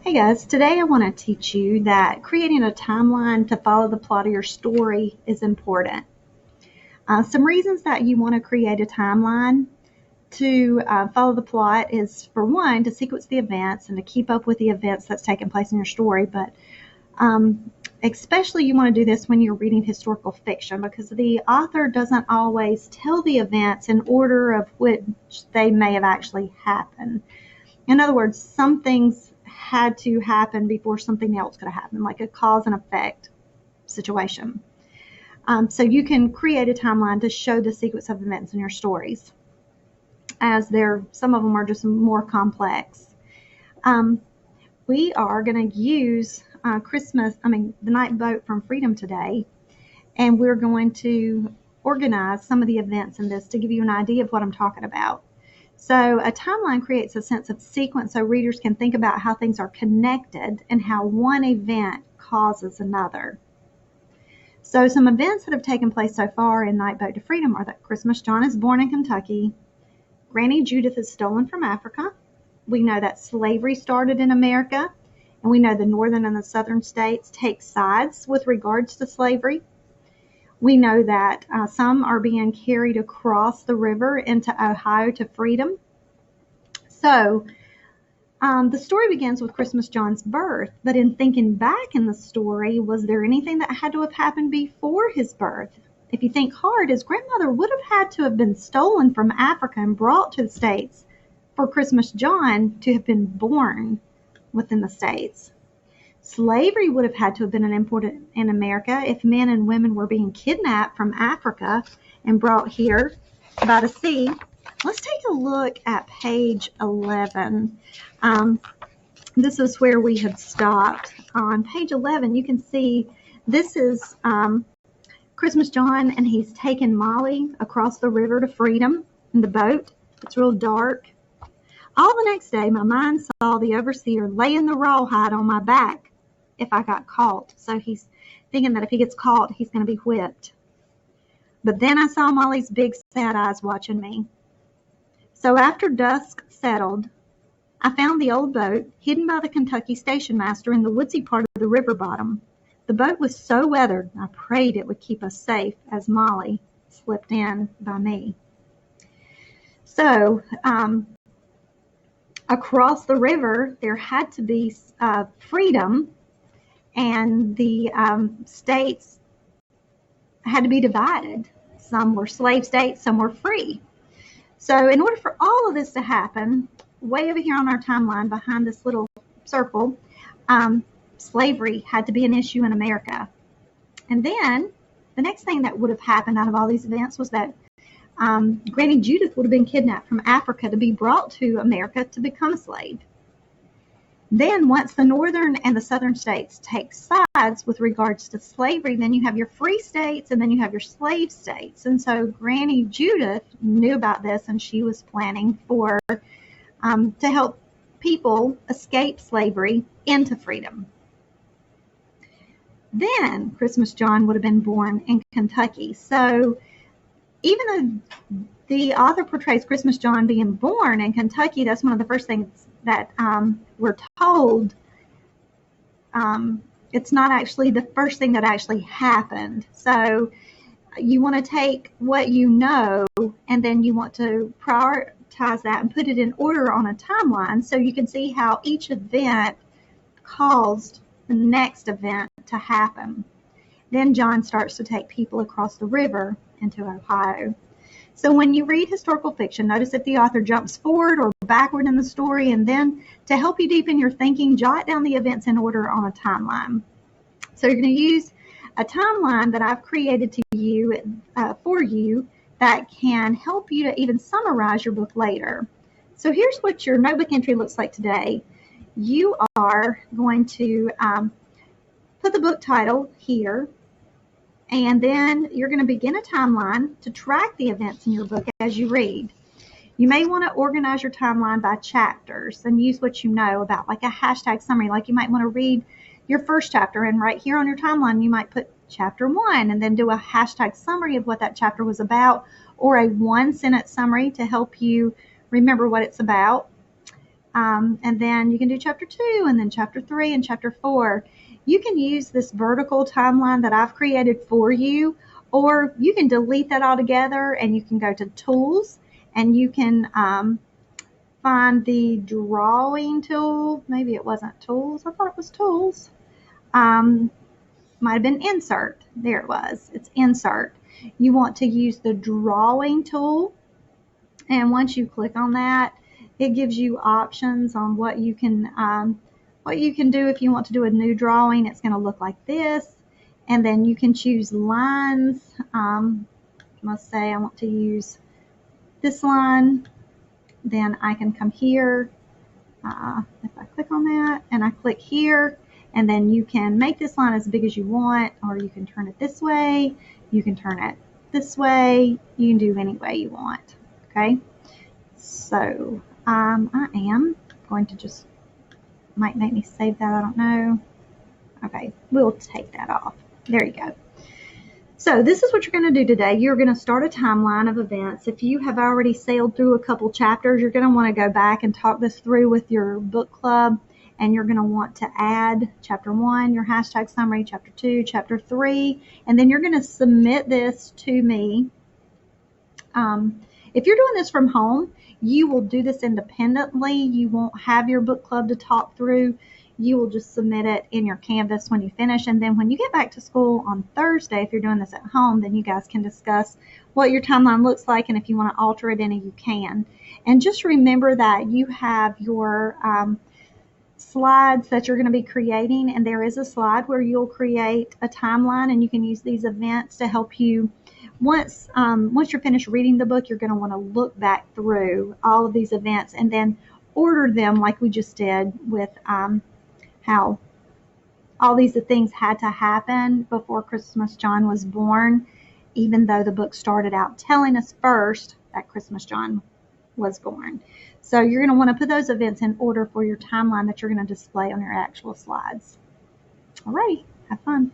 Hey guys, today I want to teach you that creating a timeline to follow the plot of your story is important. Some reasons that you want to create a timeline to follow the plot is, for one, to sequence the events and to keep up with the events that's taking place in your story. But especially you want to do this when you're reading historical fiction, because the author doesn't always tell the events in order of which they may have actually happened. In other words, some things had to happen before something else could have happened, like a cause and effect situation. So you can create a timeline to show the sequence of events in your stories, as some of them are just more complex. We are going to use the Night Boat from Freedom today, and we're going to organize some of the events in this to give you an idea of what I'm talking about. So a timeline creates a sense of sequence so readers can think about how things are connected and how one event causes another. So some events that have taken place so far in Night Boat to Freedom are that Christmas John is born in Kentucky, Granny Judith is stolen from Africa, we know that slavery started in America, and we know the northern and the southern states take sides with regards to slavery. We know that some are being carried across the river into Ohio to freedom. So the story begins with Christmas John's birth, but in thinking back in the story, was there anything that had to have happened before his birth? If you think hard, his grandmother would have had to have been stolen from Africa and brought to the States for Christmas John to have been born within the States. Slavery would have had to have been an important in America if men and women were being kidnapped from Africa and brought here by the sea. Let's take a look at page 11. This is where we had stopped. On page 11, you can see this is Christmas John, and he's taken Molly across the river to freedom in the boat. It's real dark. All the next day, my mind saw the overseer laying the rawhide on my back if I got caught. So he's thinking that if he gets caught, he's going to be whipped. But then I saw Molly's big sad eyes watching me. So after dusk settled, I found the old boat hidden by the Kentucky station master in the woodsy part of the river bottom. The boat was so weathered, I prayed it would keep us safe as Molly slipped in by me. So across the river, there had to be freedom, and the states had to be divided. Some were slave states, some were free. So in order for all of this to happen, way over here on our timeline behind this little circle, slavery had to be an issue in America. And then the next thing that would have happened out of all these events was that Granny Judith would have been kidnapped from Africa to be brought to America to become a slave. Then once the northern and the southern states take sides with regards to slavery, then you have your free states and then you have your slave states. And so Granny Judith knew about this, and she was planning for to help people escape slavery into freedom. Then Christmas John would have been born in Kentucky. So even though the author portrays Christmas John being born in Kentucky, that's one of the first things that we're told. It's not actually the first thing that actually happened. So you want to take what you know, and then you want to prioritize that and put it in order on a timeline so you can see how each event caused the next event to happen. Then John starts to take people across the river into Ohio. So when you read historical fiction, notice if the author jumps forward or backward in the story, and then to help you deepen your thinking, jot down the events in order on a timeline. So you're going to use a timeline that I've created for you that can help you to even summarize your book later. So here's what your notebook entry looks like today. You are going to put the book title here, and then you're going to begin a timeline to track the events in your book as you read. You may want to organize your timeline by chapters and use what you know about, like a hashtag summary. Like you might want to read your first chapter, and right here on your timeline, you might put chapter 1 and then do a hashtag summary of what that chapter was about, or a one-sentence summary to help you remember what it's about. And then you can do chapter 2 and then chapter 3 and chapter 4. You can use this vertical timeline that I've created for you, or you can delete that altogether and you can go to tools and you can find the drawing tool. Maybe it wasn't tools. I thought it was tools. Might have been insert. There it was. It's insert. You want to use the drawing tool. And once you click on that, it gives you options on what you can do. If you want to do a new drawing, it's going to look like this. And then you can choose lines. Let's say I want to use this line. Then I can come here. If I click on that and I click here, and then you can make this line as big as you want, or you can turn it this way. You can turn it this way. You can do any way you want. Okay. So I am going to just, might make me save that. I don't know. Okay. We'll take that off. There you go. So this is what you're going to do today. You're going to start a timeline of events. If you have already sailed through a couple chapters, you're going to want to go back and talk this through with your book club, and you're going to want to add chapter 1, your hashtag summary, chapter 2, chapter 3, and then you're going to submit this to me. If you're doing this from home, you will do this independently. You won't have your book club to talk through. You will just submit it in your Canvas when you finish. And then when you get back to school on Thursday, if you're doing this at home, then you guys can discuss what your timeline looks like. And if you want to alter it any, you can. And just remember that you have your slides that you're going to be creating. And there is a slide where you'll create a timeline, and you can use these events to help you. Once you're finished reading the book, you're going to want to look back through all of these events and then order them like we just did with how all these things had to happen before Christmas John was born, even though the book started out telling us first that Christmas John was born. So you're going to want to put those events in order for your timeline that you're going to display on your actual slides. All right, have fun.